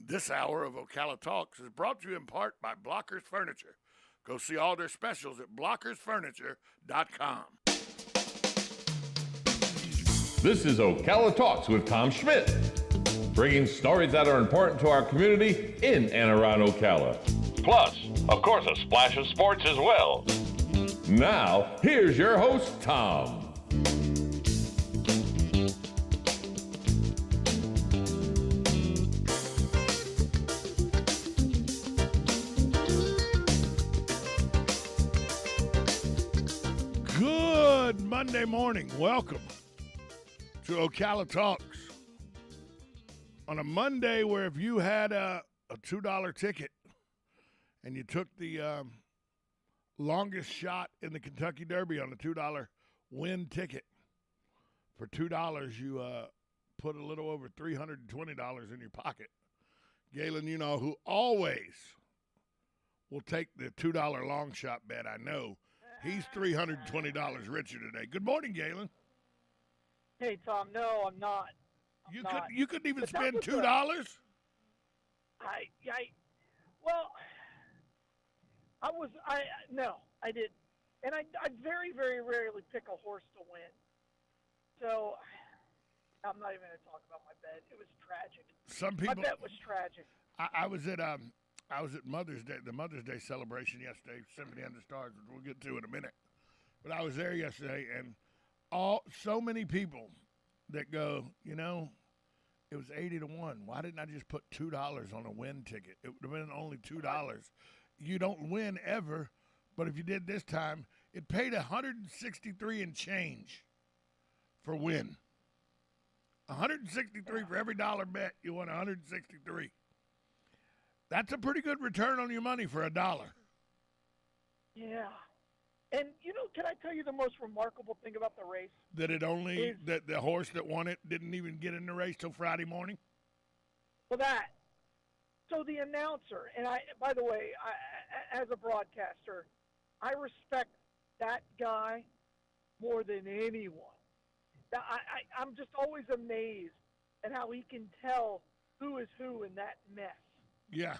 This hour of Ocala Talks is brought to you in part by Blockers Furniture. Go see all their specials at blockersfurniture.com. This is Ocala Talks with Tom Schmidt, bringing stories that are important to our community in and around Ocala. Plus, of course, a splash of sports as well. Now, here's your host, Tom. Good Monday morning. Welcome to Ocala Talks. On a Monday where if you had a $2 ticket and you took the longest shot in the Kentucky Derby on a $2 win ticket, for $2 you put a little over $320 in your pocket. Galen, you know, who always will take the $2 long shot bet, I know. He's $320 richer today. Good morning, Galen. Hey, Tom. No, I'm not. You couldn't even spend $2? No, I didn't. And I very, very rarely pick a horse to win. So I'm not even going to talk about my bet. It was tragic. My bet was tragic. I was at Mother's Day, the Mother's Day celebration yesterday, Symphony Under Stars, which we'll get to in a minute. But I was there yesterday, and so many people that go, you know, it was 80-1. Why didn't I just put $2 on a win ticket? It would have been only $2. You don't win ever, but if you did this time, it paid $163 and change for win. $163 for every dollar bet. You won $163. That's a pretty good return on your money for $1. Yeah. And, you know, can I tell you the most remarkable thing about the race? That the horse that won it didn't even get in the race till Friday morning? Well, that. So the announcer, and by the way, as a broadcaster, I respect that guy more than anyone. I'm just always amazed at how he can tell who is who in that mess. Yeah.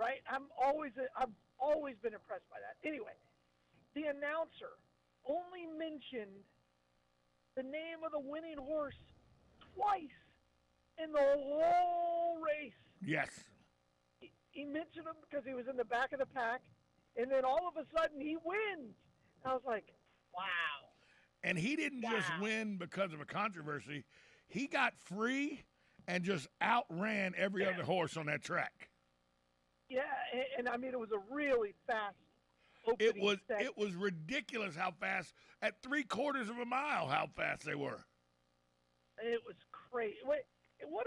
Right? I've always been impressed by that. Anyway, the announcer only mentioned the name of the winning horse twice in the whole race. Yes. He mentioned him because he was in the back of the pack, and then all of a sudden he wins. I was like, wow. And he didn't just win because of a controversy. He got free and just outran every other horse on that track. Yeah, and I mean, it was a really fast opening set. It was ridiculous how fast, at 3/4 of a mile, how fast they were. It was crazy. What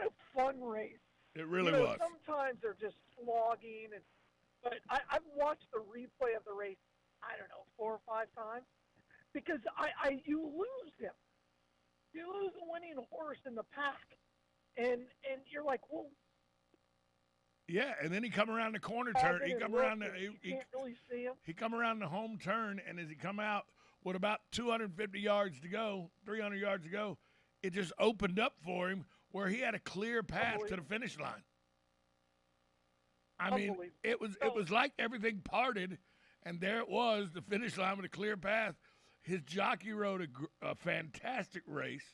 a fun race. It really was. Sometimes they're just slogging, but I've watched the replay of the race, I don't know, 4 or 5 times, because you lose him. You lose a winning horse in the pack, and you're like, well. Yeah, and then he come around the corner turn. He come around you can't really see him. He come around the home turn, and as he come out with about 250 yards to go, 300 yards to go, it just opened up for him where he had a clear path to the finish line. I mean, it was like everything parted, and there it was, the finish line with a clear path. His jockey rode a fantastic race.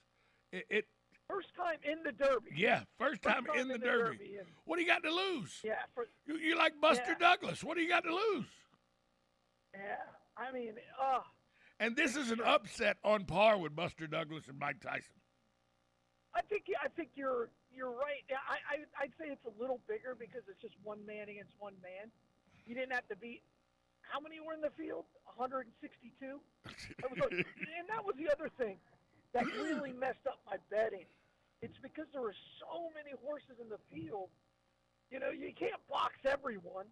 First time in the Derby. Yeah, first time in the Derby. What do you got to lose? Yeah. You're like Buster Douglas. What do you got to lose? Yeah, I mean, And this is an upset on par with Buster Douglas and Mike Tyson. I think you're right. Yeah, I'd say it's a little bigger because it's just one man against one man. You didn't have to beat. How many were in the field? 162. And that was the other thing that really messed up my betting. It's because there were so many horses in the field. You know, you can't box everyone.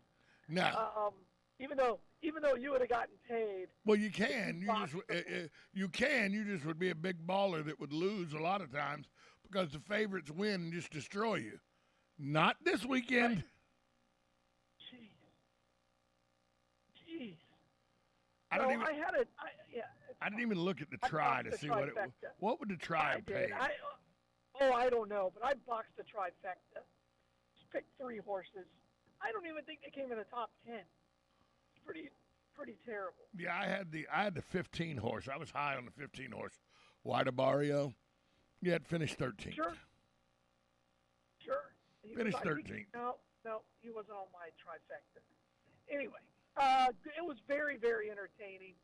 No. Even though you would have gotten paid. Well, you can. You just would be a big baller that would lose a lot of times because the favorites win and just destroy you. Not this weekend. Right. Jeez. I didn't even look at the try to see what would the try pay. I don't know, but I boxed the trifecta. picked 3 horses. I don't even think they came in the top 10. It's pretty terrible. Yeah, I had the 15 horse. I was high on the 15 horse. Wida Barrio. Yeah, it finished 13th. Sure. Finished 13th. No, he wasn't on my trifecta. Anyway, it was very, very entertaining.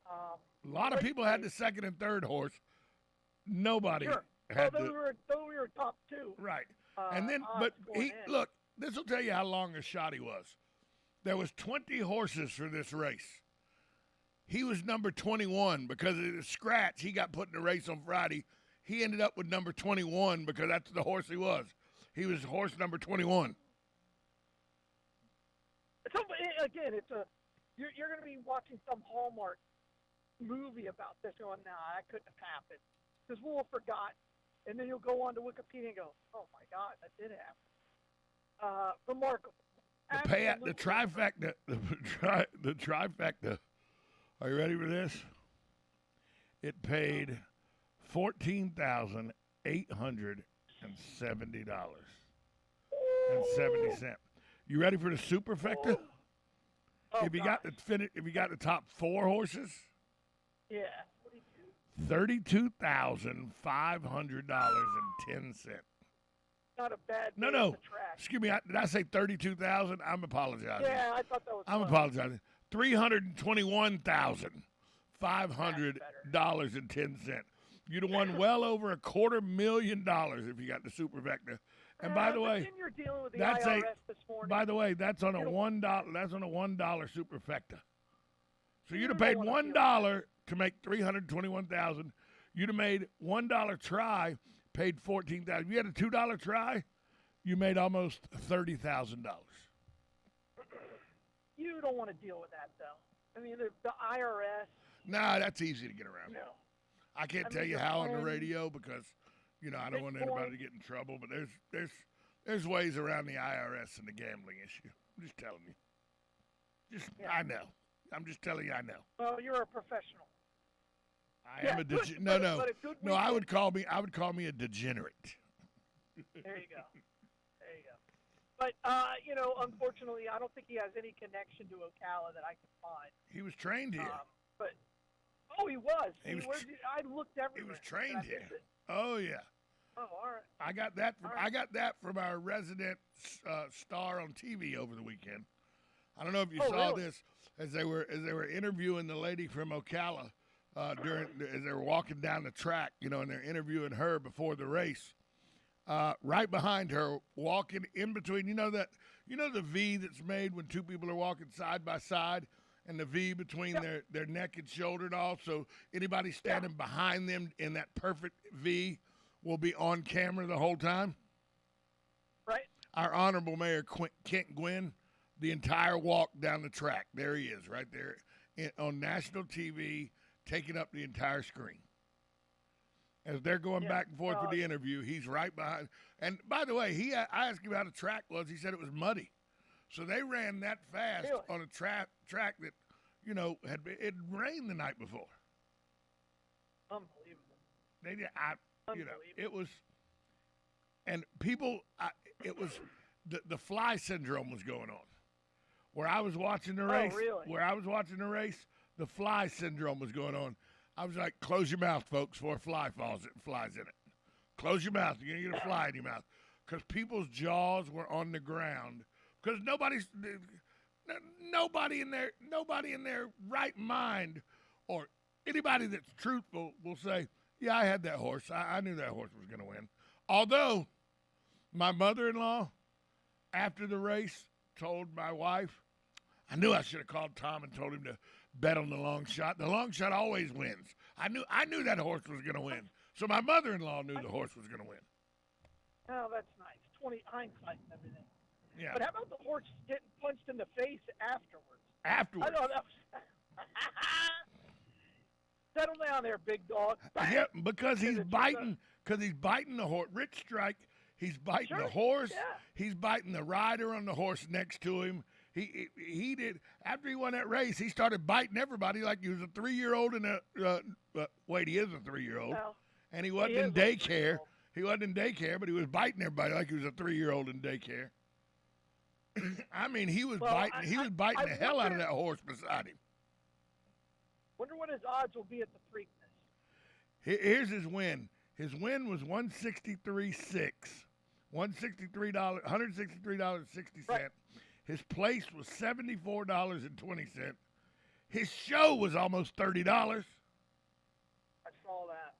A lot of people had the second and third horse. Nobody had though we were top 2. Right. And then, but look, this will tell you how long a shot he was. There was 20 horses for this race. He was number 21 because of the scratch. He got put in the race on Friday. He ended up with number 21 because that's the horse he was. He was horse number 21. So, again, you're going to be watching some Hallmark movie about this going, nah, that couldn't have happened. Because we'll have forgot. And then you'll go on to Wikipedia and go, oh, my God, that did happen. Remarkable. The trifecta. The trifecta. Are you ready for this? It paid $14,870.70. You ready for the superfecta? Oh, if you got the top 4 horses, yeah, $32,500.10. Not a bad. No. Excuse me. Did I say 32,000? I'm apologizing. Yeah, I thought that was. I'm apologizing. $321,500.10. You'd have won well over $250,000 if you got the superfecta. And by the way, you're dealing with the that's IRS this morning. By the way, that's on a $1. That's on a $1 superfecta. So you'd have paid $1 to make $321,000. You'd have made $1 try, paid $14,000. If you had a $2 try, you made almost $30,000. You don't want to deal with that, though. I mean, the IRS. Nah, that's easy to get around. No. I can't tell you how on the radio because, I don't want anybody to get in trouble. But there's ways around the IRS and the gambling issue. I'm just telling you. I know. I'm just telling you, I know. Well, you're a professional. I am a degenerate. No. I would call me a degenerate. There you go. But unfortunately, I don't think he has any connection to Ocala that I can find. He was trained here. He was. I looked everywhere. He was trained here. Oh yeah. Oh, all right. I got that from our resident star on TV over the weekend. I don't know if you saw this as they were interviewing the lady from Ocala as they were walking down the track, and they're interviewing her before the race. Right behind her, walking in between, the V that's made when two people are walking side by side, and the V between their neck and shoulder and all. So anybody standing behind them in that perfect V will be on camera the whole time. Right. Our honorable mayor, Kent Gwynn, the entire walk down the track. There he is, right there on national TV, taking up the entire screen. As they're going back and forth with the interview, he's right behind. And by the way, I asked him how the track was. He said it was muddy. So they ran that fast on a track that, it rained the night before. Unbelievable. It was, and people, it was, the fly syndrome was going on. Where I was watching the race, the fly syndrome was going on. I was like, close your mouth, folks, before a fly flies in it. Close your mouth. You're going to get a fly in your mouth. Because people's jaws were on the ground. Because nobody in their right mind or anybody that's truthful will say, yeah, I had that horse. I knew that horse was going to win. Although my mother-in-law, after the race, told my wife, I knew I should have called Tom and told him to bet on the long shot. The long shot always wins. I knew that horse was going to win. So my mother-in-law knew the horse was going to win. Oh, that's nice. 20 hindsight and everything. Yeah. But how about the horse getting punched in the face afterwards? I know that was. Settle down there, big dog. Yeah, because he's biting. Because he's biting the horse. Rich Strike. He's biting the horse. Yeah. He's biting the rider on the horse next to him. He did after he won that race. He started biting everybody like he was a 3-year-old and wait, he is a 3-year-old, well, and he wasn't in daycare. He wasn't in daycare, but he was biting everybody like he was a 3-year-old in daycare. I mean, he was Well, biting. He was biting I the hell out of wonder- that horse beside him. Wonder what his odds will be at the Preakness. Here's his win. His win was $163.6. $163.60. Right. His place was $74.20. His show was almost $30. I saw that.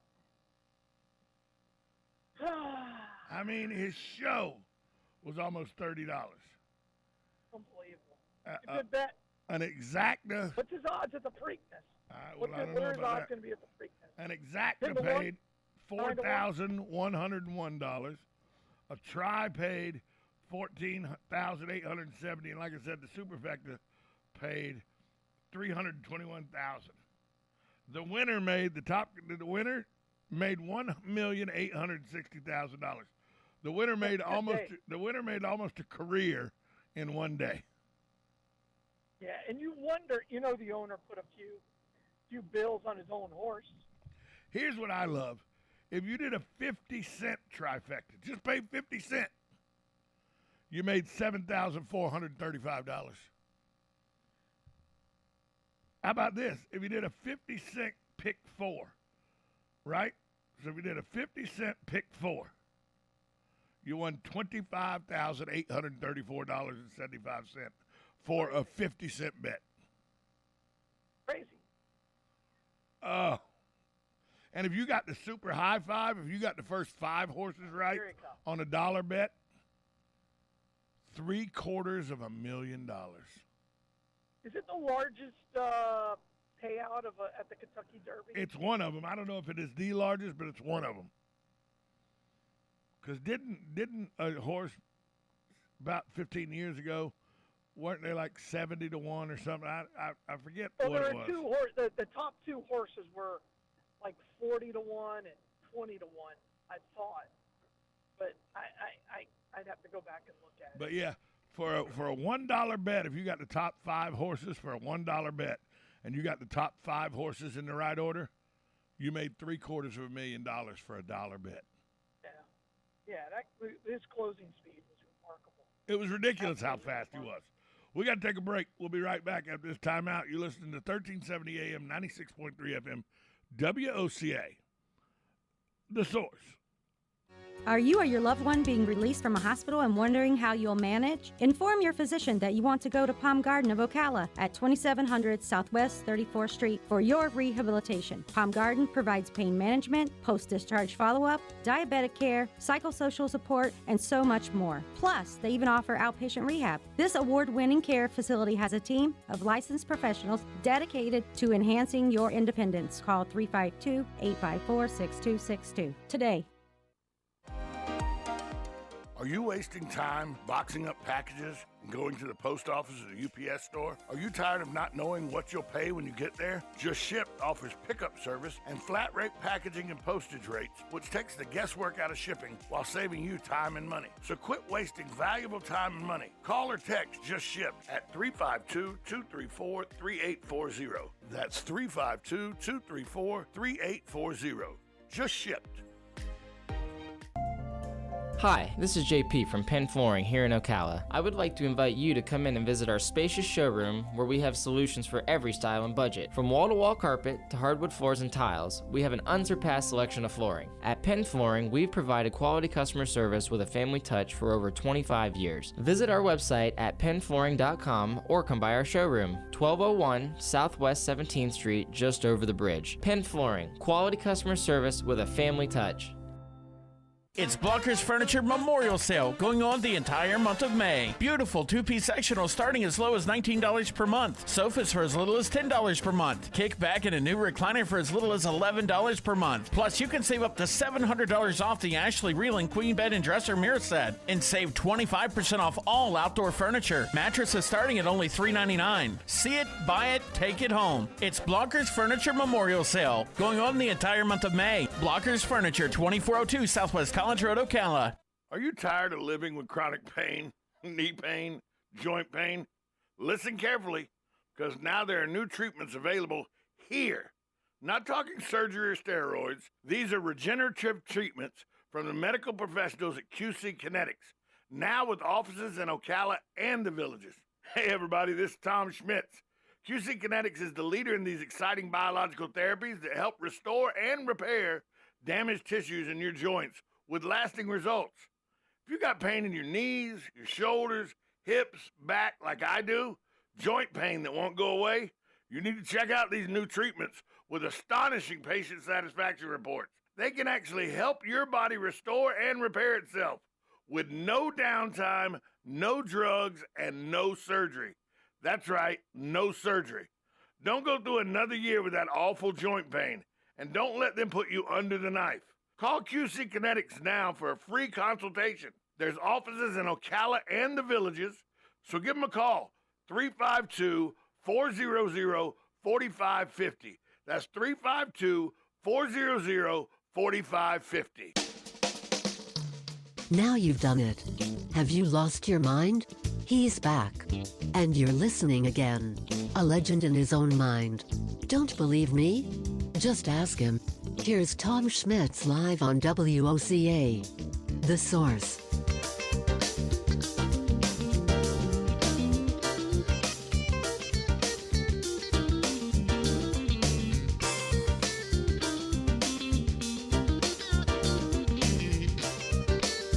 I mean, his show was almost $30. Unbelievable. Good bet. An exacta. What's his odds at the Preakness? What are his odds that. going to be at the Preakness? An exacta Ten to one? paid $4,101. A try paid $14,870, and like I said, the superfecta paid $321,000. The winner made $1,860,000. The winner made almost a career in one day. Yeah, and you wonder, the owner put a few bills on his own horse. Here's what I love. If you did a 50-cent trifecta, just pay 50 cents, you made $7,435. How about this? If you did a 50-cent pick four, right? So if you did a 50-cent pick four, you won $25,834.75 for a 50-cent bet. Crazy. Oh. And if you got the super high five, if you got the first 5 horses right on a dollar bet, $750,000. Is it the largest payout at the Kentucky Derby? It's one of them. I don't know if it is the largest, but it's one of them. Because didn't a horse about 15 years ago, weren't they like 70 to 1 or something? I forget what it was. Two the top 2 horses were like 40 to 1 and 20 to 1, I thought. But I'd have to go back and look at it. But yeah, for a $1 bet, if you got the top 5 horses for a $1 bet, and you got the top 5 horses in the right order, you made $750,000 for a $1 bet. Yeah, his closing speed was remarkable. It was ridiculous how fast he was. We got to take a break. We'll be right back after this timeout. You're listening to 1370 AM, 96.3 FM, WOCA, The Source. Are you or your loved one being released from a hospital and wondering how you'll manage? Inform your physician that you want to go to Palm Garden of Ocala at 2700 Southwest 34th Street for your rehabilitation. Palm Garden provides pain management, post-discharge follow-up, diabetic care, psychosocial support, and so much more. Plus, they even offer outpatient rehab. This award-winning care facility has a team of licensed professionals dedicated to enhancing your independence. Call 352-854-6262 today. Are you wasting time boxing up packages and going to the post office or the UPS store? Are you tired of not knowing what you'll pay when you get there? Just Ship offers pickup service and flat rate packaging and postage rates, which takes the guesswork out of shipping while saving you time and money. So quit wasting valuable time and money. Call or text Just Ship at 352-234-3840. That's 352-234-3840. Just Shipped. Hi, this is JP from Penn Flooring here in Ocala. I would like to invite you to come in and visit our spacious showroom where we have solutions for every style and budget. From wall-to-wall carpet to hardwood floors and tiles, we have an unsurpassed selection of flooring. At Penn Flooring, we've provided quality customer service with a family touch for over 25 years. Visit our website at pennflooring.com or come by our showroom, 1201 Southwest 17th Street, just over the bridge. Penn Flooring, quality customer service with a family touch. It's Blockers Furniture Memorial Sale going on the entire month of May. Beautiful two-piece sectional starting as low as $19 per month. Sofas for as little as $10 per month. Kick back and a new recliner for as little as $11 per month. Plus, you can save up to $700 off the Ashley Reeling Queen Bed and Dresser Mirror Set. And save 25% off all outdoor furniture. Mattresses starting at only $3.99. See it, buy it, take it home. It's Blockers Furniture Memorial Sale going on the entire month of May. Blockers Furniture, 2402 Southwest College Road, Ocala. Are you tired of living with chronic pain, knee pain, joint pain? Listen carefully, because now there are new treatments available here. Not talking surgery or steroids. These are regenerative treatments from the medical professionals at QC Kinetics. now with offices in Ocala and the Villages. Hey everybody, this is Tom Schmitz. QC Kinetics is the leader in these exciting biological therapies that help restore and repair damaged tissues in your joints with lasting results. If you got pain in your knees, your shoulders, hips, back like I do, joint pain that won't go away, you need to check out these new treatments with astonishing patient satisfaction reports. They can actually help your body restore and repair itself with no downtime, no drugs, and no surgery. That's right, no surgery. Don't go through another year with that awful joint pain, and don't let them put you under the knife. Call QC Kinetics now for a free consultation. There's offices in Ocala and the Villages, so give them a call, 352-400-4550. That's 352-400-4550. Now you've done it. Have you lost your mind? He's back. And you're listening again. A legend in his own mind. Don't believe me? Just ask him. Here's Tom Schmitz live on WOCA. The Source.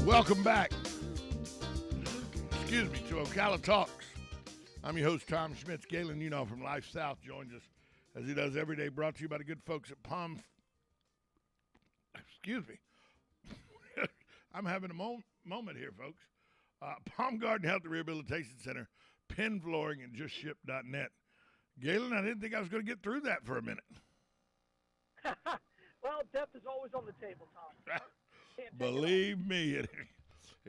Welcome back. Excuse me, to Ocala Talks. I'm your host, Tom Schmitz. Galen, you know, from Life South, joins us as he does every day, brought to you by the good folks at Palm. Excuse me. I'm having a moment here, folks. Palm Garden Health and Rehabilitation Center, Penn Flooring, and JustShip.net. Galen, I didn't think I was going to get through that for a minute. Well, death is always on the table, Tom. Believe me, it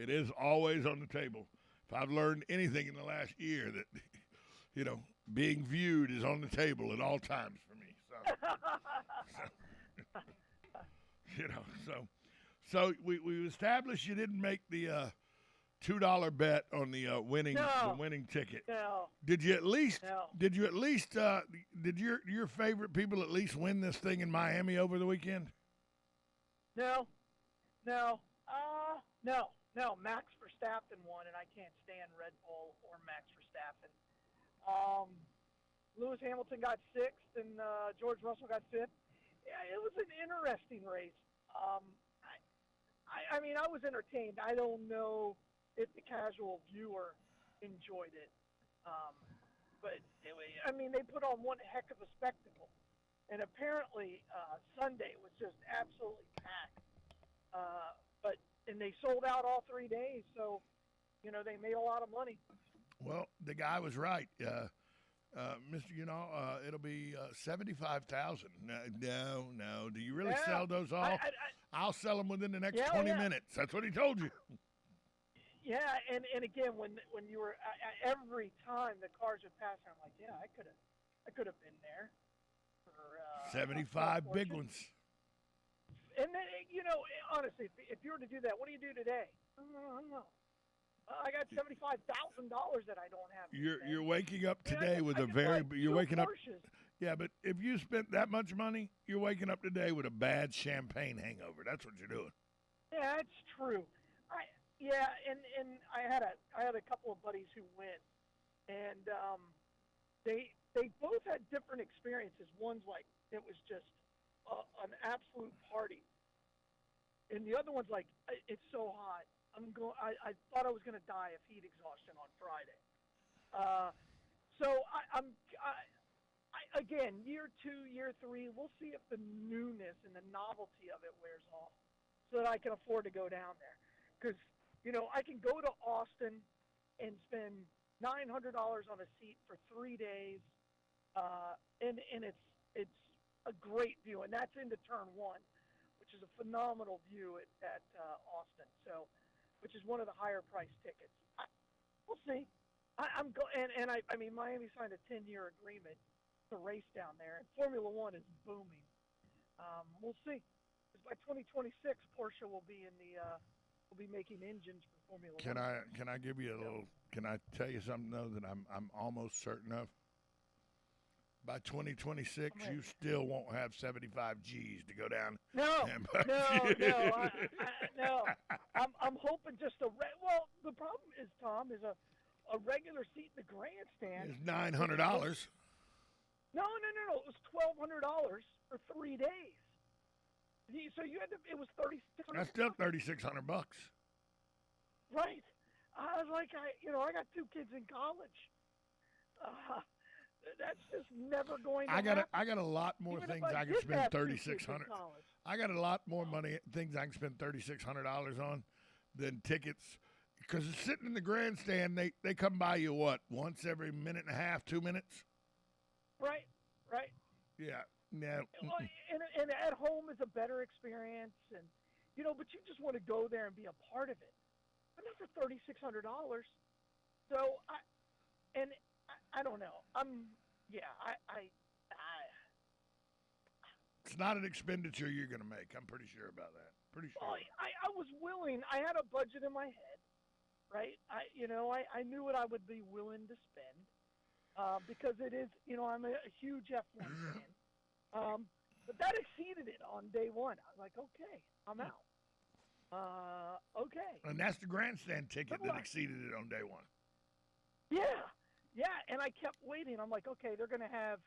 is always on the table. If I've learned anything in the last year, that, you know, being viewed is on the table at all times for me. So we established you didn't make the $2 bet on the winning ticket. No. Did you at least? No. Did your favorite people at least win this thing in Miami over the weekend? No. Max Verstappen won, and I can't stand Red Bull or Max Verstappen. Lewis Hamilton got sixth, and George Russell got fifth. Yeah, it was an interesting race. I mean, I was entertained. I don't know if the casual viewer enjoyed it, but I mean, they put on one heck of a spectacle, and apparently Sunday was just absolutely packed. And they sold out all 3 days, so, you know, they made a lot of money. Well, the guy was right. It'll be 75,000. No. Do you really sell those all? I'll sell them within the next 20 minutes. That's what he told you. Yeah, and again, when you were every time the cars would pass, I'm like, yeah, I could have been there for 75 big ones. And then, you know, honestly, if you were to do that, what do you do today? I don't know. I got $75,000 that I don't have. You're waking up today with you're waking up. Yeah, but if you spent that much money, you're waking up today with a bad champagne hangover. That's what you're doing. Yeah, that's true. And I had a couple of buddies who went, and they both had different experiences. One's like it was just an absolute party, and the other one's like it's so hot. I thought I was going to die of heat exhaustion on Friday. So again, year 2, year 3, we'll see if the newness and the novelty of it wears off, so that I can afford to go down there. Because you know, I can go to Austin and spend $900 on a seat for 3 days, and it's a great view, and that's into Turn 1, which is a phenomenal view at Austin. So, which is one of the higher price tickets. We'll see. I mean, Miami signed a 10-year agreement to race down there, and Formula One is booming. We'll see. Because by 2026, Porsche will be making engines for Formula One. Can I give you a little? Can I tell you something though that I'm almost certain of? by 2026, you still won't have 75 G's to go down. No, and no. I'm hoping just well, the problem is, Tom, is a regular seat in the grandstand. It's $900. No. It was $1,200 for 3 days. So you had to. It was $3,600. That's still $3,600. Right. I was like, I got 2 kids in college. That's just never going to happen. I got a lot more Even things if I can spend have 2 $3,600. kids in college. I got a lot more money, things I can spend $3,600 on than tickets. Because it's sitting in the grandstand, they come by you, what, once every minute and a half, 2 minutes? Right. Yeah. No. Well, and at home is a better experience, and but you just want to go there and be a part of it. But not for $3,600. So I don't know. It's not an expenditure you're going to make. I'm pretty sure about that. Pretty sure. Well, I was willing. I had a budget in my head, right? I knew what I would be willing to spend because it is, I'm a huge F1 fan. But that exceeded it on day one. I was like, okay, I'm out. Okay. And that's the grandstand ticket that exceeded it on day one. Yeah. And I kept waiting. I'm like, okay, they're going to have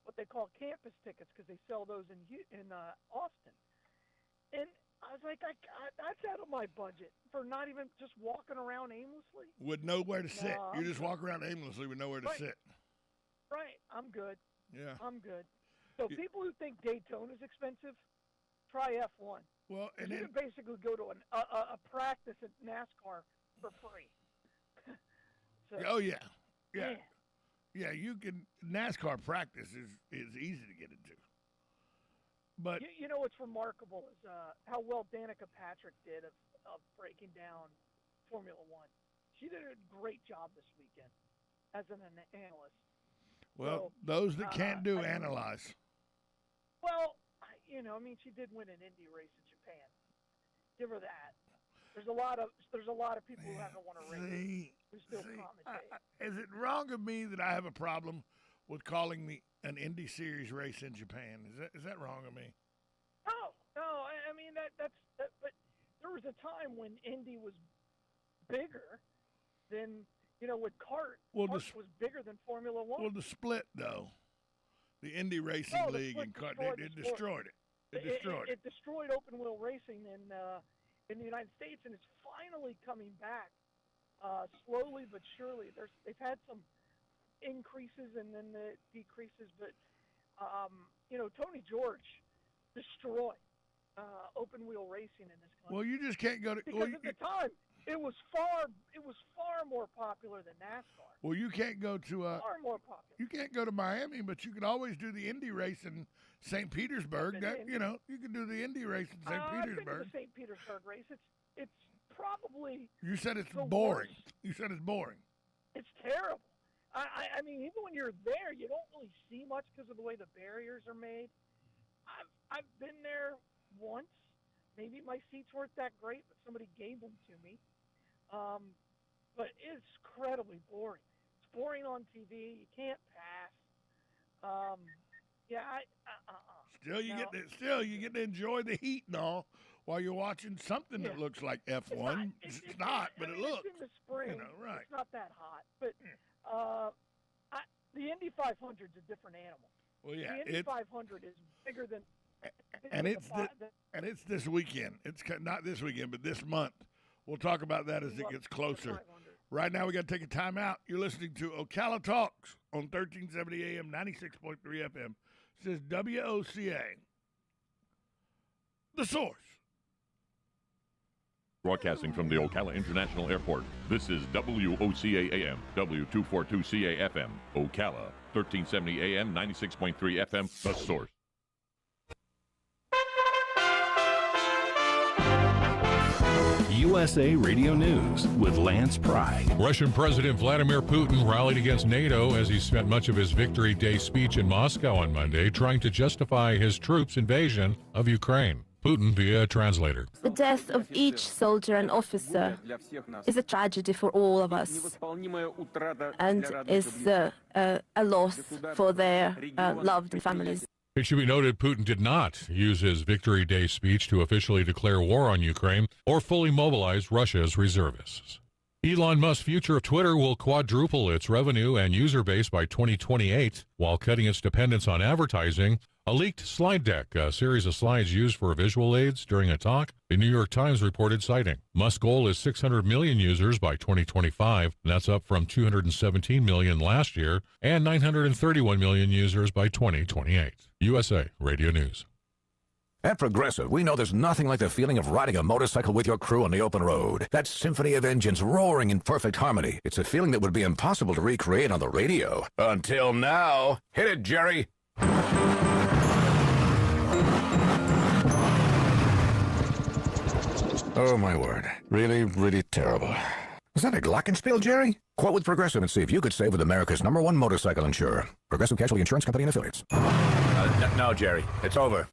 what they call campus tickets because they sell those in Austin. And I was like, that's out of my budget for not even just walking around aimlessly. With nowhere to sit. You just walk around aimlessly with nowhere to sit. Right. I'm good. Yeah. I'm good. So people who think Daytona is expensive, try F1. Well, and you can basically go to a practice at NASCAR for free. So, oh yeah. Yeah, you can. NASCAR practice is easy to get into. But you know what's remarkable is how well Danica Patrick did of breaking down Formula One. She did a great job this weekend as an analyst. Well, so, those that can't analyze. Well, she did win an Indy race in Japan. Give her that. There's a lot of people who haven't won a race who still commentate. Is it wrong of me that I have a problem with calling an Indy Series race in Japan? Is that wrong of me? No. I mean that's. But there was a time when Indy was bigger than with CART. CART was bigger than Formula One. Well, the split though, the Indy Racing League and CART, it destroyed it. It destroyed open wheel racing in the United States, and it's finally coming back slowly but surely. They've had some increases and then the decreases, but Tony George destroyed open wheel racing in this country. Well, you just can't go to because at the time it was far more popular than NASCAR. Well, you can't go to far more popular. You can't go to Miami, but you can always do the Indy race in St. Petersburg. You can do the Indy race in St. Petersburg. I've been to the St. Petersburg race. It's probably. You said it's boring. Worst. You said it's boring. It's terrible. I mean, even when you're there, you don't really see much because of the way the barriers are made. I've been there once. Maybe my seats weren't that great, but somebody gave them to me. But it's incredibly boring. It's boring on TV. You can't pass. Still, you get to enjoy the heat and all while you're watching something that looks like F1. It's not, but it looks. It's in the spring. Right. It's not that hot, but the Indy 500 is a different animal. Well, yeah, the Indy 500 is bigger than. And it's this weekend. It's not this weekend, but this month. We'll talk about that as it gets closer. Right now, we got to take a time out. You're listening to Ocala Talks on 1370 AM, 96.3 FM. It says WOCA. The Source. Broadcasting from the Ocala International Airport, this is WOCA AM, W242CA FM, Ocala, 1370 AM, 96.3 FM, The Source. USA Radio News with Lance Pry. Russian President Vladimir Putin rallied against NATO as he spent much of his Victory Day speech in Moscow on Monday trying to justify his troops' invasion of Ukraine. Putin via a translator. The death of each soldier and officer is a tragedy for all of us and is a loss for their loved families. It should be noted Putin did not use his Victory Day speech to officially declare war on Ukraine or fully mobilize Russia's reservists. Elon Musk's future of Twitter will quadruple its revenue and user base by 2028 while cutting its dependence on advertising. A leaked slide deck, a series of slides used for visual aids during a talk, the New York Times reported citing. Musk's goal is 600 million users by 2025, and that's up from 217 million last year, and 931 million users by 2028. USA Radio News. At Progressive, we know there's nothing like the feeling of riding a motorcycle with your crew on the open road. That symphony of engines roaring in perfect harmony. It's a feeling that would be impossible to recreate on the radio. Until now. Hit it, Jerry. Oh, my word. Really, really terrible. Was that a glockenspiel, Jerry? Quote with Progressive and see if you could save with America's #1 motorcycle insurer. Progressive Casualty Insurance Company and Affiliates. No, Jerry. It's over.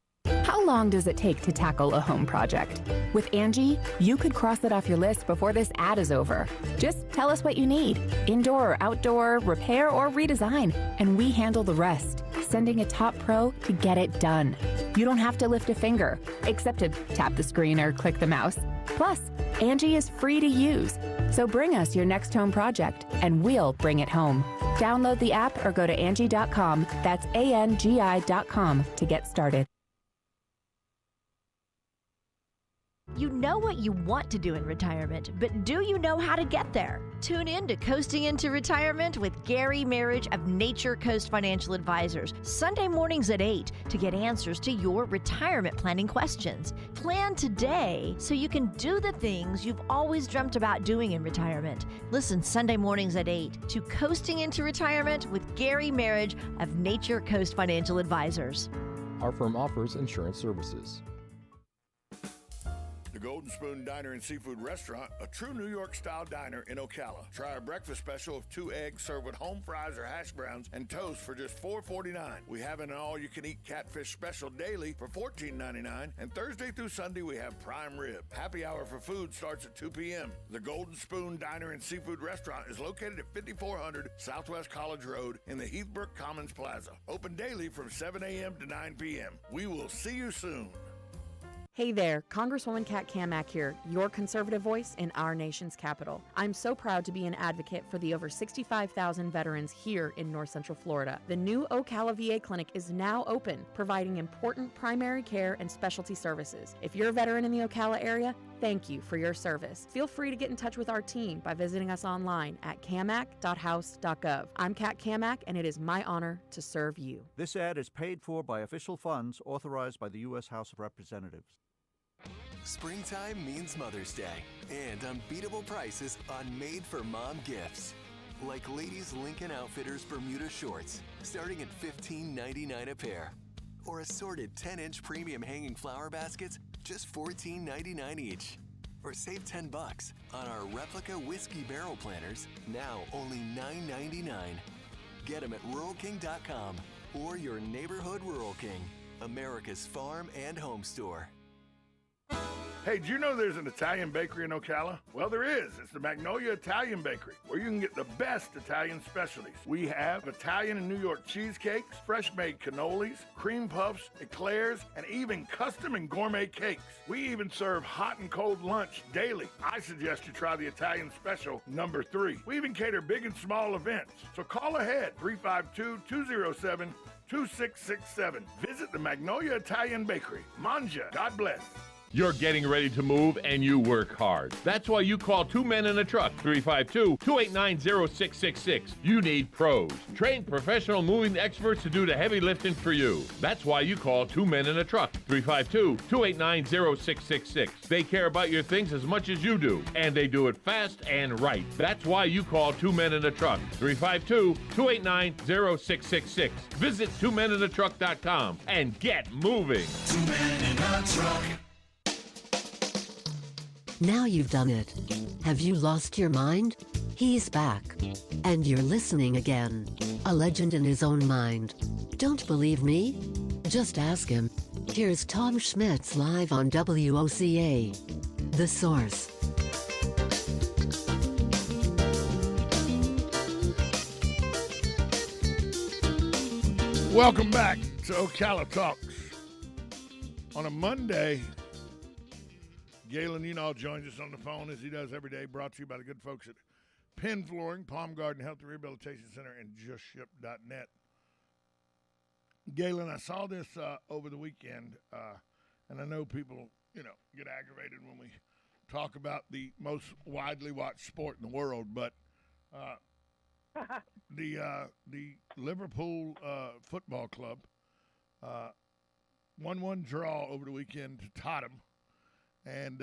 How long does it take to tackle a home project? With Angie, you could cross it off your list before this ad is over. Just tell us what you need. Indoor or outdoor, repair or redesign. And we handle the rest, sending a top pro to get it done. You don't have to lift a finger, except to tap the screen or click the mouse. Plus, Angie is free to use. So bring us your next home project, and we'll bring it home. Download the app or go to Angie.com. That's ANGI.com to get started. You know what you want to do in retirement, but do you know how to get there? Tune in to Coasting into Retirement with Gary Marriage of Nature Coast Financial Advisors, Sunday mornings at 8 to get answers to your retirement planning questions. Plan today so you can do the things you've always dreamt about doing in retirement. Listen Sunday mornings at 8 to Coasting into Retirement with Gary Marriage of Nature Coast Financial Advisors. Our firm offers insurance services. The Golden Spoon Diner and Seafood Restaurant, a true New York-style diner in Ocala. Try our breakfast special of 2 eggs served with home fries or hash browns and toast for just $4.49. We have an all-you-can-eat catfish special daily for $14.99, and Thursday through Sunday we have prime rib. Happy hour for food starts at 2 p.m. The Golden Spoon Diner and Seafood Restaurant is located at 5400 Southwest College Road in the Heathbrook Commons Plaza. Open daily from 7 a.m. to 9 p.m. We will see you soon. Hey there, Congresswoman Kat Kamak here, your conservative voice in our nation's capital. I'm so proud to be an advocate for the over 65,000 veterans here in North Central Florida. The new Ocala VA clinic is now open, providing important primary care and specialty services. If you're a veteran in the Ocala area, thank you for your service. Feel free to get in touch with our team by visiting us online at camac.house.gov. I'm Kat Kamak, and it is my honor to serve you. This ad is paid for by official funds authorized by the U.S. House of Representatives. Springtime means Mother's Day and unbeatable prices on made-for-mom gifts. Like ladies' Lincoln Outfitters Bermuda shorts, starting at $15.99 a pair. Or assorted 10-inch premium hanging flower baskets, just $14.99 each. Or save $10 on our replica whiskey barrel planters, now only $9.99. Get them at RuralKing.com or your neighborhood Rural King, America's farm and home store. Hey, do you know there's an Italian bakery in Ocala? Well, there is. It's the Magnolia Italian Bakery, where you can get the best Italian specialties. We have Italian and New York cheesecakes, fresh-made cannolis, cream puffs, eclairs, and even custom and gourmet cakes. We even serve hot and cold lunch daily. I suggest you try the Italian special number 3. We even cater big and small events. So call ahead, 352-207-2667. Visit the Magnolia Italian Bakery. Manja. God bless. You're getting ready to move and you work hard. That's why you call Two Men in a Truck, 352-289-0666. You need pros. Trained professional moving experts to do the heavy lifting for you. That's why you call Two Men in a Truck, 352-289-0666. They care about your things as much as you do, and they do it fast and right. That's why you call Two Men in a Truck, 352-289-0666. Visit twomeninatruck.com and get moving. 2 Men in a Truck. Now you've done it. Have you lost your mind? He's back. And you're listening again. A legend in his own mind. Don't believe me? Just ask him. Here's Tom Schmitz live on WOCA. The Source. Welcome back to Ocala Talks. On a Monday, Galen Unall joins us on the phone as he does every day, brought to you by the good folks at Penn Flooring, Palm Garden Health and Rehabilitation Center, and JustShip.net. Galen, I saw this over the weekend, and I know people, get aggravated when we talk about the most widely watched sport in the world, but the Liverpool Football Club 1-1 draw over the weekend to Tottenham, and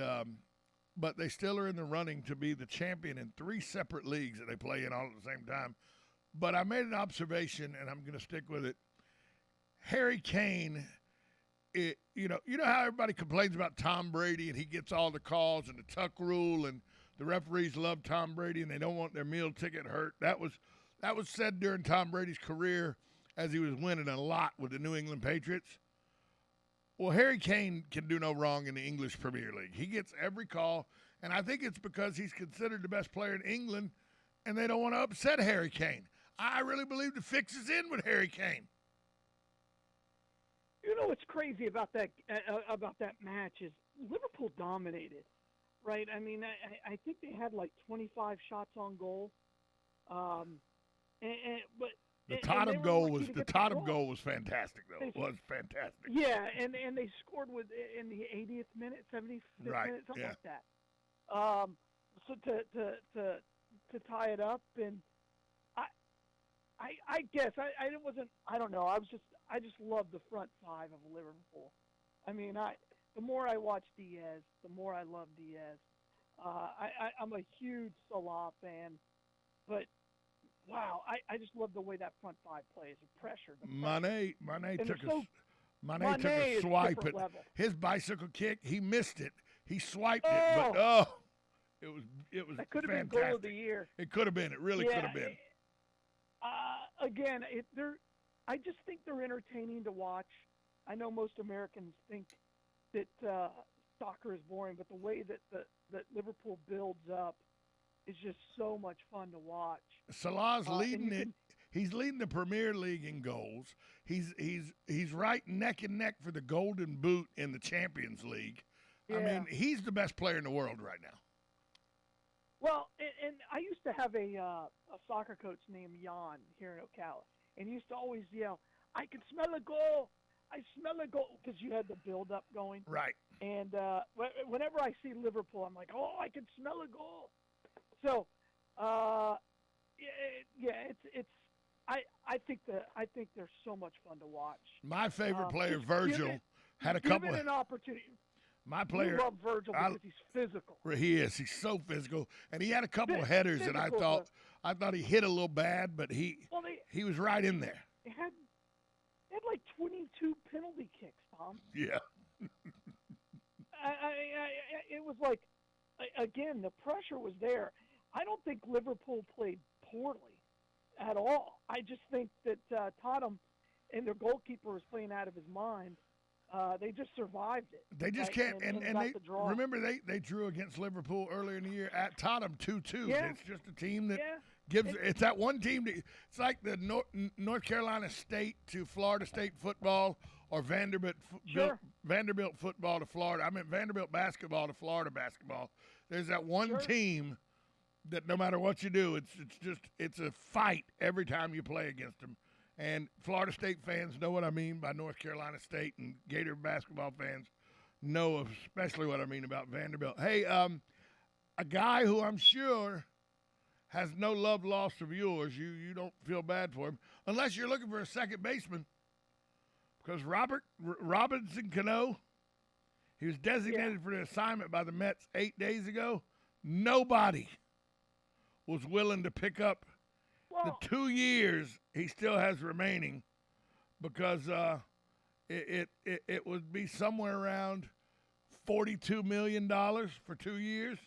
but they still are in the running to be the champion in 3 separate leagues that they play in all at the same time. But I made an observation, and I'm going to stick with it. Harry Kane, you know how everybody complains about Tom Brady and he gets all the calls and the tuck rule and the referees love Tom Brady and they don't want their meal ticket hurt. That was said during Tom Brady's career as he was winning a lot with the New England Patriots. Well, Harry Kane can do no wrong in the English Premier League. He gets every call, and I think it's because he's considered the best player in England and they don't want to upset Harry Kane. I really believe the fix is in with Harry Kane. You know what's crazy about that match is Liverpool dominated, right? I mean, I think they had like 25 shots on goal, but the Tottenham goal was fantastic though. It was fantastic. Yeah, and they scored in the 80th minute, 75th minute, something like that. So to tie it up, and I guess I don't know. I just love the front 5 of Liverpool. I mean, the more I watch Diaz, the more I love Diaz. I'm a huge Salah fan, but wow, I just love the way that front 5 plays. The pressure. Mane took a swipe at his bicycle kick. He missed it. He swiped it, but it was that could have been fantastic. goal of the year. It could have been. It really could have been. Again, I just think they're entertaining to watch. I know most Americans think that soccer is boring, but the way that Liverpool builds up is just so much fun to watch. Salah's leading it. He's leading the Premier League in goals. He's right neck and neck for the Golden Boot in the Champions League. Yeah. I mean, he's the best player in the world right now. Well, and I used to have a soccer coach named Jan here in Ocala, and he used to always yell, "I can smell a goal! I smell a goal!" because you had the build-up going. Right. And whenever I see Liverpool, I'm like, "Oh, I can smell a goal!" So, it's. I think they're so much fun to watch. My favorite player, Virgil, had a couple. Given an opportunity. My player, I love Virgil because he's physical. He is. He's so physical, and he had a couple of headers that I thought he hit a little bad, but he was right in there. They had like 22 penalty kicks, Tom. Yeah. It was like, again, the pressure was there. I don't think Liverpool played poorly at all. I just think that Tottenham and their goalkeeper was playing out of his mind. They just survived it. They just can't. And they remember they drew against Liverpool earlier in the year at Tottenham 2-2. Yeah. It's just a team that gives. It's that one team. It's like the North Carolina State to Florida State football, or Vanderbilt football to Florida. I meant Vanderbilt basketball to Florida basketball. There's that one team that no matter what you do, it's a fight every time you play against them. And Florida State fans know what I mean by North Carolina State, and Gator basketball fans know especially what I mean about Vanderbilt. Hey, a guy who I'm sure has no love lost of yours, you don't feel bad for him, unless you're looking for a second baseman, because Robinson Cano, he was designated for the assignment by the Mets 8 days ago. Nobody was willing to pick up the 2 years he still has remaining, because it would be somewhere around $42 million for 2 years,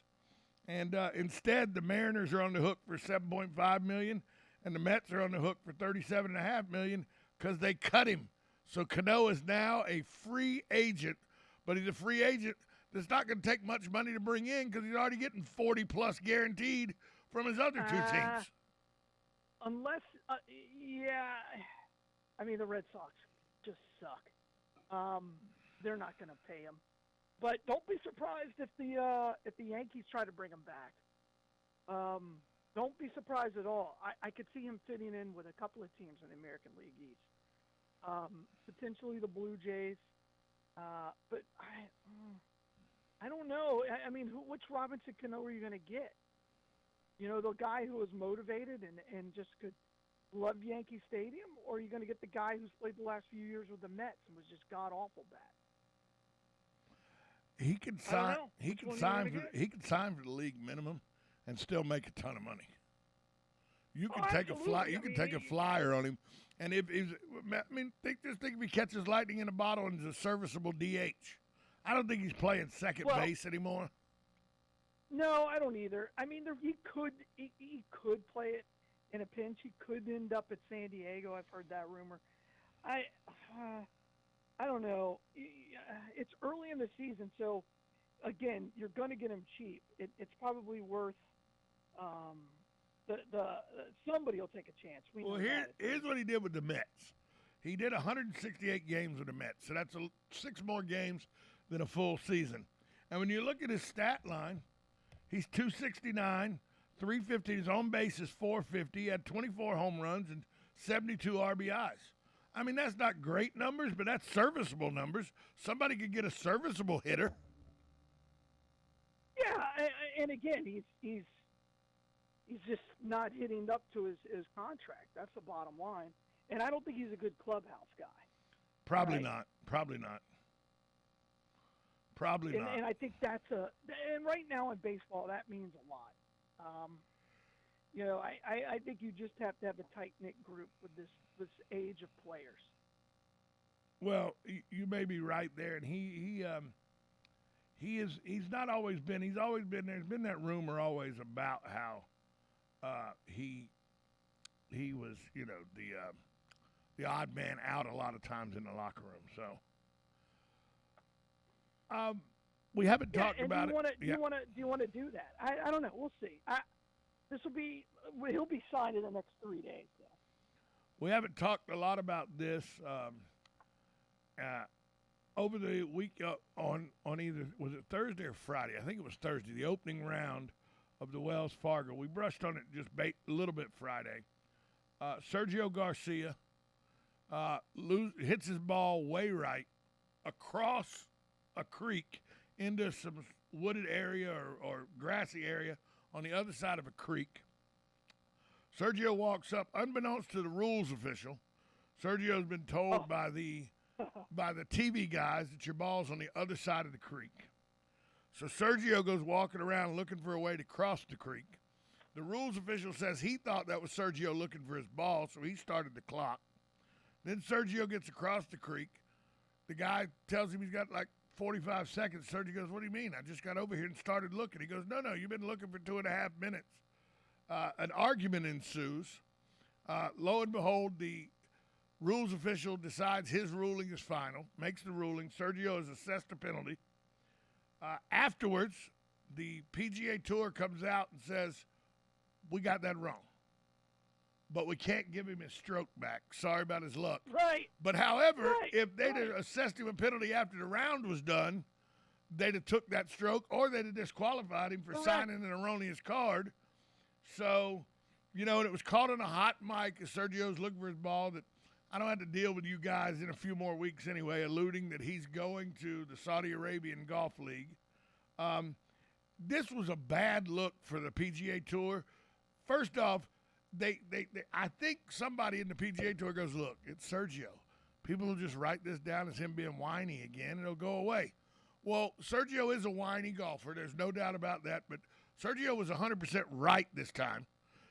and instead the Mariners are on the hook for $7.5 million, and the Mets are on the hook for $37.5 million because they cut him So Cano is now a free agent, but he's a free agent that's not going to take much money to bring in because he's already getting 40-plus guaranteed from his other two teams. Unless, I mean, the Red Sox just suck. They're not going to pay him. But don't be surprised if the Yankees try to bring him back. Don't be surprised at all. I could see him fitting in with a couple of teams in the American League East. Potentially the Blue Jays. But I don't know. I mean, which Robinson Cano are you going to get? You know, the guy who was motivated and just could love Yankee Stadium, or are you going to get the guy who's played the last few years with the Mets and was just god-awful bad? He could sign. He could sign for the league minimum and still make a ton of money. You can take a fly. You can take a flyer on him, and if he's, think if he catches lightning in a bottle and is a serviceable DH. I don't think he's playing second base anymore. No, I don't either. I mean, he could play it in a pinch. He could end up at San Diego. I've heard that rumor. I don't know. It's early in the season, so again, you're going to get him cheap. It's probably worth. Somebody will take a chance. Here's what he did with the Mets. He did 168 games with the Mets, so that's 6 more games than a full season. And when you look at his stat line, he's 269, 350. His on base is 450. He had 24 home runs and 72 RBIs. I mean, that's not great numbers, but that's serviceable numbers. Somebody could get a serviceable hitter. Yeah, and again, he's just not hitting up to his contract. That's the bottom line. And I don't think he's a good clubhouse guy. Probably not. And I think and right now in baseball, that means a lot. You know, I think you just have to have a tight-knit group with this age of players. Well, you may be right there, and he's not always been. He's always been. There's been that rumor always about how he was, you know, the odd man out a lot of times in the locker room. So we haven't talked about it. Do you want to do that? I don't know. We'll see. He'll be signed in the next 3 days, though. We haven't talked a lot about this over the week on either, was it Thursday or Friday? I think it was Thursday, the opening round of the Wells Fargo. We brushed on it just a little bit Friday. Sergio Garcia hits his ball way right across a creek into some wooded area or grassy area on the other side of a creek. Sergio walks up, unbeknownst to the rules official. Sergio's been told by the TV guys that your ball's on the other side of the creek. So Sergio goes walking around looking for a way to cross the creek. The rules official says he thought that was Sergio looking for his ball, so he started the clock. Then Sergio gets across the creek. The guy tells him he's got like 45 seconds. Sergio goes, "What do you mean? I just got over here and started looking." He goes, No, you've been looking for 2.5 minutes. An argument ensues. Lo and behold, the rules official decides his ruling is final, makes the ruling. Sergio is assessed a penalty. Afterwards, the PGA Tour comes out and says, "We got that wrong, but we can't give him his stroke back. Sorry about his luck." Right. But however, if they'd have assessed him a penalty after the round was done, they'd have took that stroke, or they'd have disqualified him for signing an erroneous card. So, you know, and it was caught on a hot mic as Sergio's looking for his ball that I don't have to deal with you guys in a few more weeks anyway, alluding that he's going to the Saudi Arabian Golf League. This was a bad look for the PGA Tour. First off, I think somebody in the PGA Tour goes, "Look, it's Sergio. People will just write this down as him being whiny again, and it'll go away." Well, Sergio is a whiny golfer. There's no doubt about that. But Sergio was 100% right this time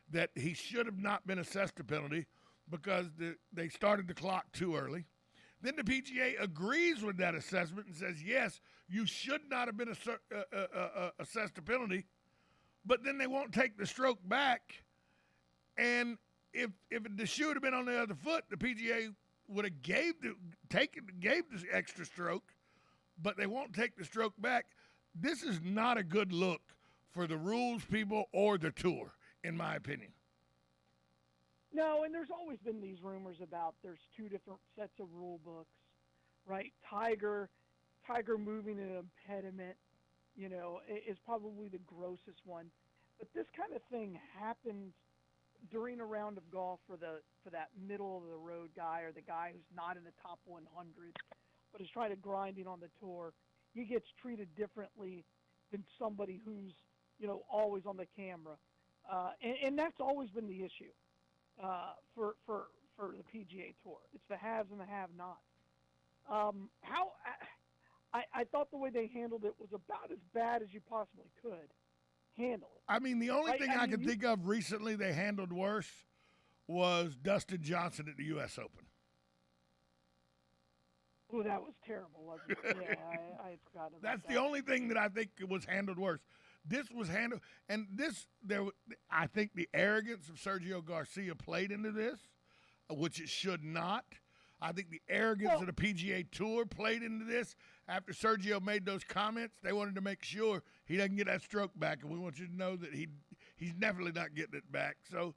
that he should have not been assessed a penalty because they started the clock too early. Then the PGA agrees with that assessment and says, yes, you should not have been assessed a penalty, but then they won't take the stroke back. And if the shoe had been on the other foot, the PGA would have gave the extra stroke, but they won't take the stroke back. This is not a good look for the rules people or the tour, in my opinion. No, and there's always been these rumors about there's two different sets of rule books, right? Tiger moving an impediment, is probably the grossest one. But this kind of thing happens during a round of golf for that middle of the road guy or the guy who's not in the top 100, but is trying to grinding on the tour. He gets treated differently than somebody who's always on the camera, and that's always been the issue for the PGA Tour. It's the haves and the have-nots. I thought the way they handled it was about as bad as you possibly could handle it. I mean, the only thing I can mean, think of recently they handled worse was Dustin Johnson at the U.S. Open. Oh, that was terrible, wasn't it? Yeah, I forgot about that. That's the only thing that I think was handled worse. This was handled, and I think the arrogance of Sergio Garcia played into this, which it should not. I think the arrogance of the PGA Tour played into this. After Sergio made those comments, they wanted to make sure he doesn't get that stroke back, and we want you to know that he's definitely not getting it back. So,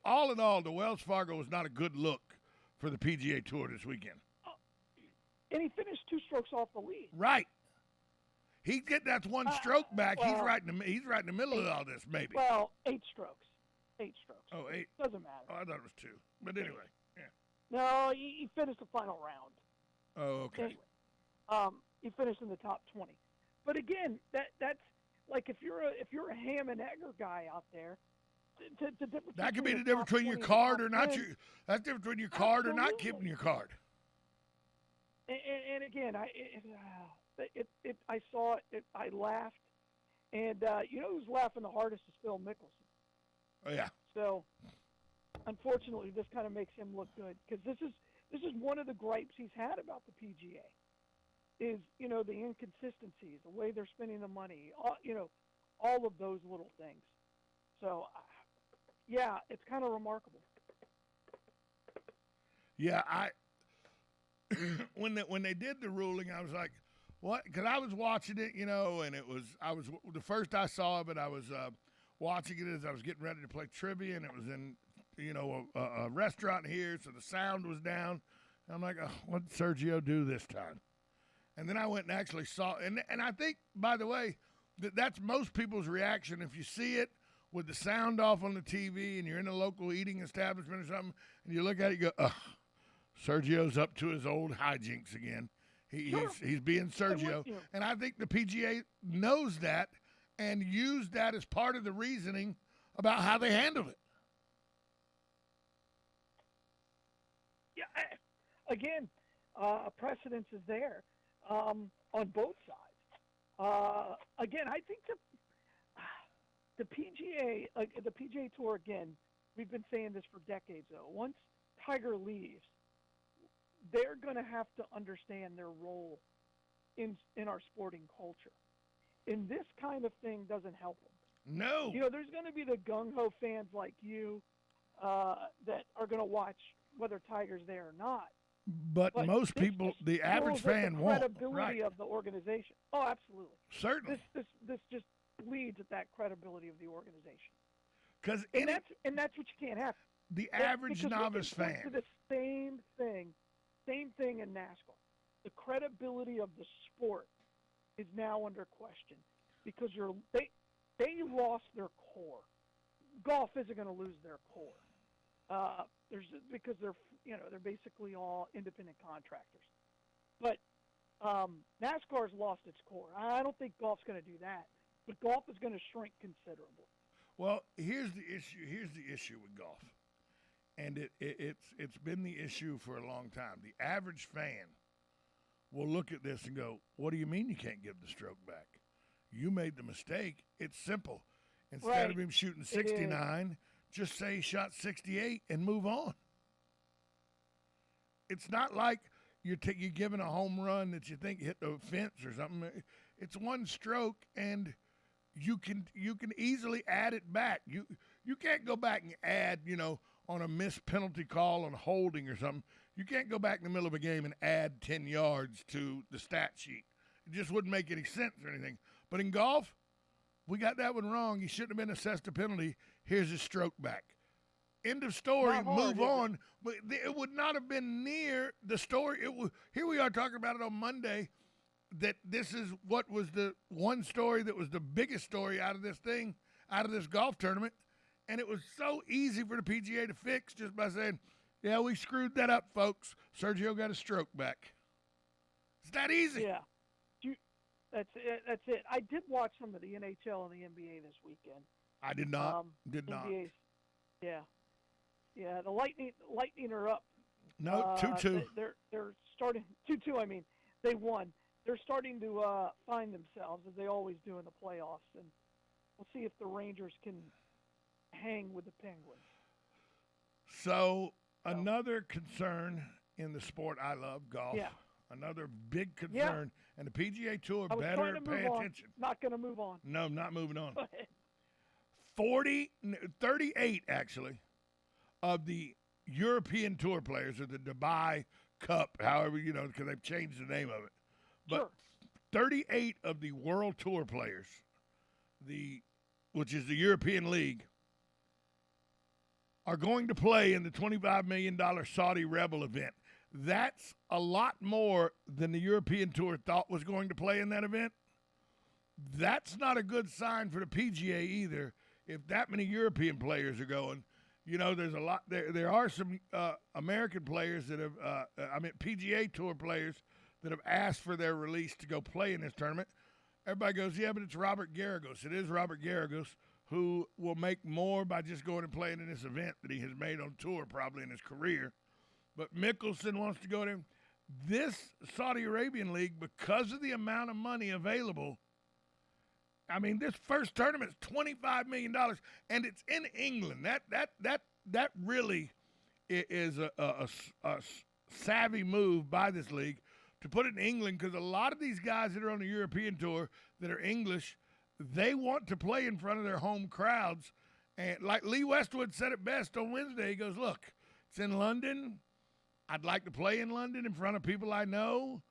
all in all, the Wells Fargo was not a good look for the PGA Tour this weekend. And he finished 2 strokes off the lead. Right. He'd get that one stroke back. He's right in the middle of all this, maybe. Well, 8 strokes. 8 strokes. Oh, 8. Doesn't matter. Oh, I thought it was 2. But anyway, yeah. No, he finished the final round. Oh, okay. Anyway, he finished in the top 20. But again, that's like if you're a ham and egger guy out there, that could be the difference between your card or not. That's the difference between your card or not keeping your card. And again, I saw it. I laughed, and who's laughing the hardest is Phil Mickelson. Oh yeah. So, unfortunately, this kind of makes him look good because this is one of the gripes he's had about the PGA. Is the inconsistencies, the way they're spending the money, all of those little things. So, yeah, it's kind of remarkable. Yeah, when they did the ruling, I was like, what? Because I was watching it, and the first I saw of it, I was watching it as I was getting ready to play trivia, and it was in, a restaurant here, so the sound was down. And I'm like, oh, what did Sergio do this time? And then I went and actually saw, and I think, by the way, that's most people's reaction. If you see it with the sound off on the TV and you're in a local eating establishment or something, and you look at it, you go, ugh, Sergio's up to his old hijinks again. He's being Sergio. And I think the PGA knows that and used that as part of the reasoning about how they handled it. Yeah, again, precedence is there on both sides. Again, I think the PGA Tour, again, we've been saying this for decades, though. Once Tiger leaves, they're going to have to understand their role in our sporting culture. And this kind of thing doesn't help them. No. There's going to be the gung-ho fans like you that are going to watch whether Tiger's there or not. But most people, the average fan won't. Credibility of the organization. Oh, absolutely. Certainly. This just bleeds at that credibility of the organization. And that's what you can't have. The average novice fan. To the same thing in NASCAR. The credibility of the sport is now under question because they lost their core. Golf isn't going to lose their core. Because they're basically all independent contractors. But NASCAR's lost its core. I don't think golf's going to do that. But golf is going to shrink considerably. Well, here's the issue. Here's the issue with golf. And it's been the issue for a long time. The average fan will look at this and go, what do you mean you can't give the stroke back? You made the mistake. It's simple. Instead of him shooting 69, just say he shot 68 and move on. It's not like you're giving a home run that you think hit the fence or something. It's one stroke, and you can easily add it back. You can't go back and add, on a missed penalty call on holding or something. You can't go back in the middle of a game and add 10 yards to the stat sheet. It just wouldn't make any sense or anything. But in golf, we got that one wrong. He shouldn't have been assessed a penalty. Here's his stroke back. End of story. Move on. But it would not have been near the story. Here we are talking about it on Monday, that this is what was the one story that was the biggest story out of this thing, out of this golf tournament. And it was so easy for the PGA to fix just by saying, yeah, we screwed that up, folks. Sergio got a stroke back. It's that easy. Yeah. That's it. I did watch some of the NHL and the NBA this weekend. I did not. NBA's, yeah. The Lightning are up. No, 2-2. They're starting 2-2. I mean, they won. They're starting to find themselves as they always do in the playoffs, and we'll see if the Rangers can hang with the Penguins. So another concern in the sport I love, golf. Yeah. Another big concern, and the PGA Tour better pay attention. Not going to move on. No, not moving on. Go ahead. 38 actually of the European Tour players, or the Dubai Cup, however, because they've changed the name of it. But sure. 38 of the World Tour players, which is the European League, are going to play in the $25 million Saudi Rebel event. That's a lot more than the European Tour thought was going to play in that event. That's not a good sign for the PGA either, if that many European players are going. There's a lot. There are some American players that have, PGA Tour players that have asked for their release to go play in this tournament. Everybody goes, yeah, but it's Robert Garagos. It is Robert Garagos, who will make more by just going and playing in this event that he has made on tour probably in his career. But Mickelson wants to go there. This Saudi Arabian League, because of the amount of money available, this first tournament's $25 million, and it's in England. That really is a savvy move by this league to put it in England, because a lot of these guys that are on the European Tour that are English, they want to play in front of their home crowds. And like Lee Westwood said it best on Wednesday, he goes, look, it's in London. I'd like to play in London in front of people I know.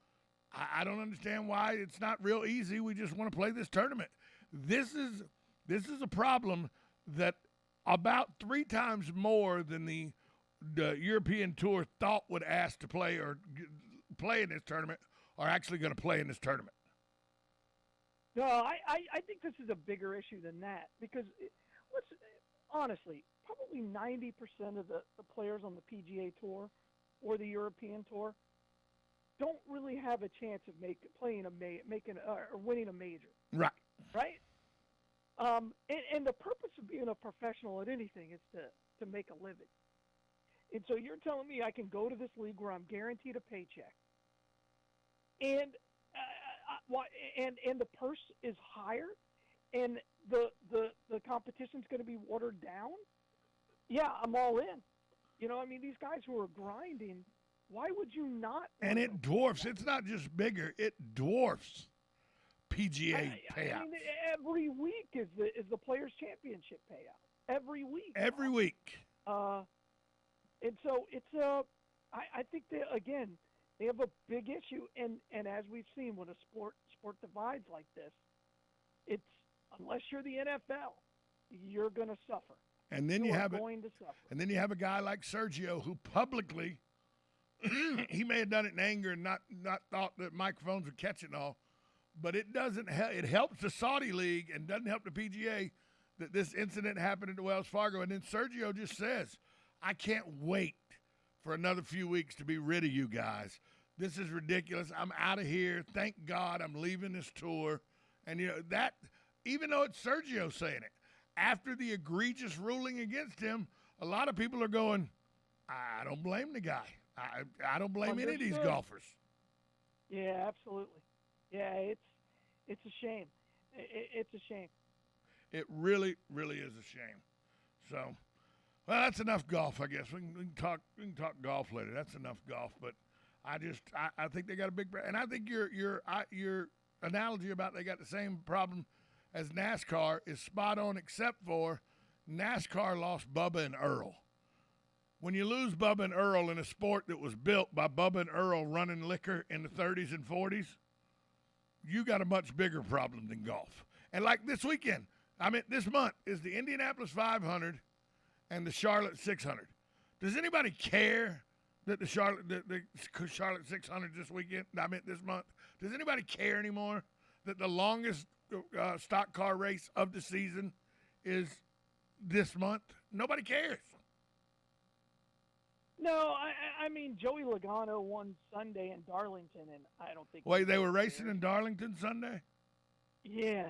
I don't understand why it's not real easy. We just want to play this tournament. This is a problem that about 3 times more than the European Tour thought would ask to play or play in this tournament are actually going to play in this tournament. No, I think this is a bigger issue than that, because honestly, probably 90% of the players on the PGA Tour or the European Tour don't really have a chance of winning a major. Right. Right. And the purpose of being a professional at anything is to make a living. And so you're telling me I can go to this league where I'm guaranteed a paycheck, and the purse is higher, and the competition's going to be watered down? Yeah, I'm all in. These guys who are grinding, why would you not? And it dwarfs. It's not just bigger. It dwarfs PGA payouts. Every week is the Players' Championship payout. Every week. Every week. And so it's I think they have a big issue, and as we've seen, when a sport divides like this, it's, unless you're the NFL, you're going to suffer. And then you have a guy like Sergio, who publicly, he may have done it in anger and not thought that microphones would catch it and all, but it doesn't. It helps the Saudi League and doesn't help the PGA that this incident happened at Wells Fargo. And then Sergio just says, "I can't wait for another few weeks to be rid of you guys. This is ridiculous. I'm out of here. Thank God I'm leaving this tour." And that, even though it's Sergio saying it, after the egregious ruling against him, a lot of people are going, I don't blame the guy. I don't blame any of these golfers. Yeah, absolutely. Yeah, it's a shame. It's a shame. It really, really is a shame. So, well, that's enough golf, I guess. We can talk golf later. That's enough golf. But I think they got a big, and I think your analogy about they got the same problem as NASCAR is spot on, except for NASCAR lost Bubba and Earl. When you lose Bubba and Earl in a sport that was built by Bubba and Earl running liquor in the 30s and 40s, you got a much bigger problem than golf. And like this weekend, this month is the Indianapolis 500 and the Charlotte 600. Does anybody care that the Charlotte 600 this weekend? This month. Does anybody care anymore that the longest stock car race of the season is this month? Nobody cares. No, I mean, Joey Logano won Sunday in Darlington, and I don't think... Wait, they were racing in Darlington Sunday? Yeah.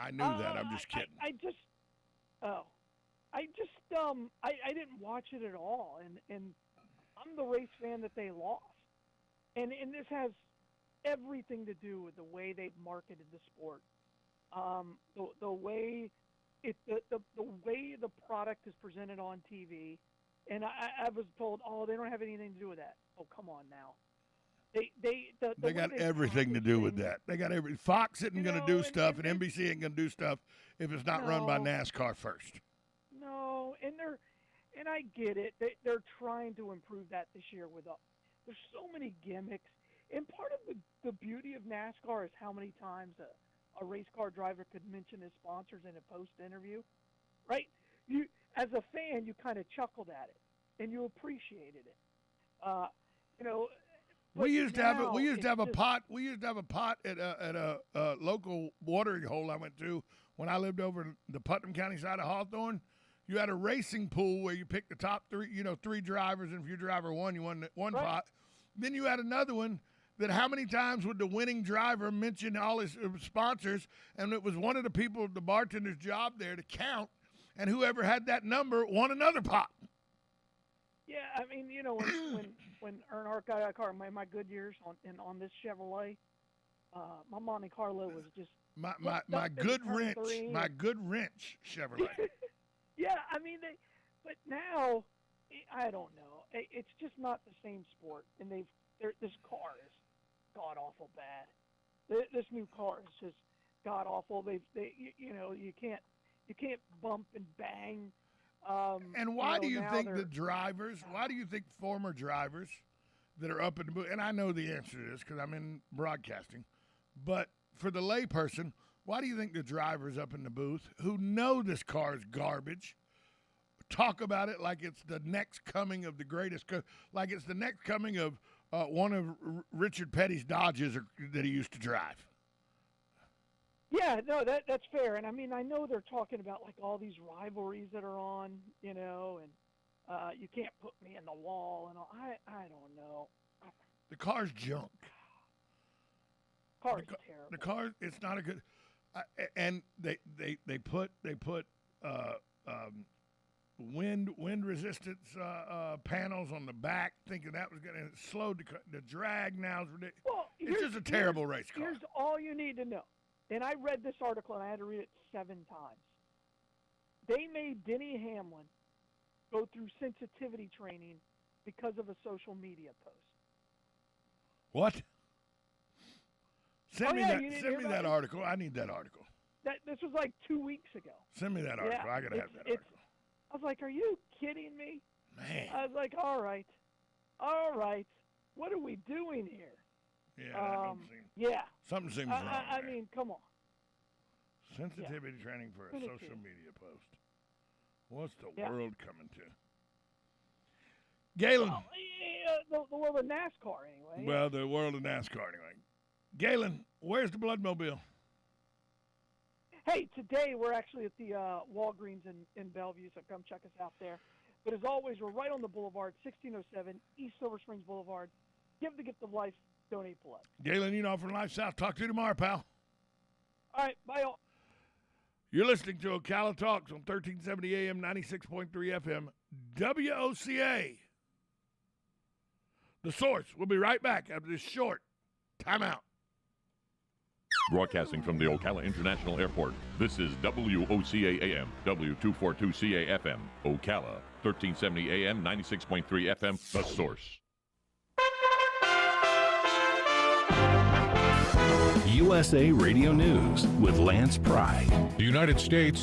I knew that. I'm just kidding. I didn't watch it at all, and I'm the race fan that they lost. And this has everything to do with the way they've marketed the sport. The way the way the product is presented on TV, and I was told, they don't have anything to do with that. Oh, come on now. They got everything to do with that. They got every Fox isn't going to do stuff, and NBC ain't going to do stuff if it's not run by NASCAR first. No, and I get it. They're trying to improve that this year there's so many gimmicks, and part of the beauty of NASCAR is how many times a race car driver could mention his sponsors in a post interview, right? You, as a fan, you kind of chuckled at it and you appreciated it. We used to have a pot at a local watering hole I went to when I lived over in the Putnam County side of Hawthorne. You had a racing pool where you picked the top three drivers, and if your driver won, you won one pot. Then you had another one that how many times would the winning driver mention all his sponsors, and it was one of the people, the bartender's job there to count, and whoever had that number won another pot. Yeah, I mean, when Earnhardt got out of the car, my good years on this Chevrolet, my Monte Carlo was just my good wrench Chevrolet. Yeah, I mean, but now I don't know. It's just not the same sport, and this car is god awful bad. This new car is just god awful. You can't bump and bang. And why do you think why do you think former drivers that are up in the booth, and I know the answer to this because I'm in broadcasting, but for the layperson, why do you think the drivers up in the booth who know this car is garbage talk about it like it's the next coming of the greatest, like it's the next coming of one of Richard Petty's Dodges that he used to drive? Yeah, no, that's fair. And I mean, I know they're talking about like all these rivalries that are on, and you can't put me in the wall and all. I don't know. The car's junk. Car's terrible. The car, it's not a good. And they put wind resistance panels on the back, thinking that was going to slow the drag. Now is ridiculous. Well, it's just a terrible race car. Here's all you need to know. And I read this article, and I had to read it 7 times. They made Denny Hamlin go through sensitivity training because of a social media post. What? Send me that article. I need that article. This was like 2 weeks ago. Send me that article. I got to have that article. I was like, are you kidding me? Man. I was like, all right. What are we doing here? Yeah, something seems wrong. I mean, come on. Sensitivity training for a social media post. What's the world coming to? Galen. Well, the world of NASCAR, anyway. Well, the world of NASCAR, anyway. Galen, where's the Bloodmobile? Hey, today we're actually at the Walgreens in Bellevue, so come check us out there. But as always, we're right on the boulevard, 1607 East Silver Springs Boulevard. Give the gift of life. Donate blood. Galen, from Life South. Talk to you tomorrow, pal. All right, bye all. You're listening to Ocala Talks on 1370 AM, 96.3 FM, WOCA. The Source. We'll be right back after this short timeout. Broadcasting from the Ocala International Airport, this is WOCA AM, W242CA FM, Ocala, 1370 AM, 96.3 FM, The Source. USA Radio News with Lance Pry. The United States